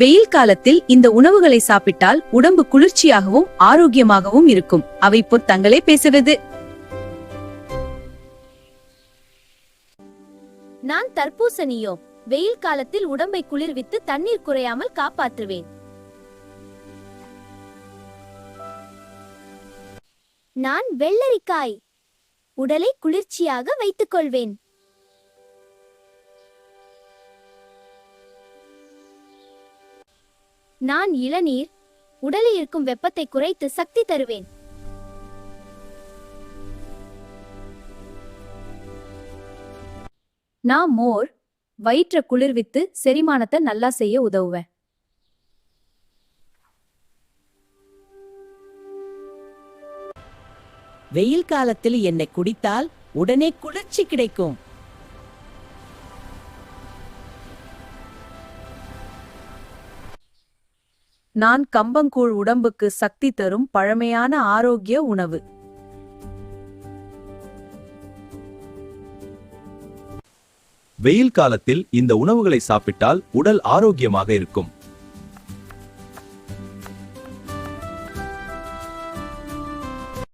வெயில் காலத்தில் இந்த உணவுகளை சாப்பிட்டால் உடம்பு குளிர்ச்சியாகவும் ஆரோக்கியமாகவும் இருக்கும். அவை பொத்தங்களே பேசுவது. நான் தர்பூசணியோ, வெயில் காலத்தில் உடம்பை குளிர்வித்து தண்ணீர் குறையாமல் காப்பாற்றுவேன். நான் வெள்ளரிக்காய், உடலை குளிர்ச்சியாக வைத்துக் கொள்வேன். நான் இளநீர், உடலில் இருக்கும் வெப்பத்தை குறைத்து சக்தி தருவேன். நான் மோர், வயிற்ற குளிர்வித்து செரிமானத்தை நல்லா செய்ய உதவுவேன். வெயில் காலத்தில் என்னை குடித்தால் உடனே குளிர்ச்சி கிடைக்கும். நான் கம்பங்கூழ், உடம்புக்கு சக்தி தரும் பழமையான ஆரோக்கிய உணவு. வெயில் காலத்தில் இந்த உணவுகளை சாப்பிட்டால் உடல் ஆரோக்கியமாக இருக்கும்.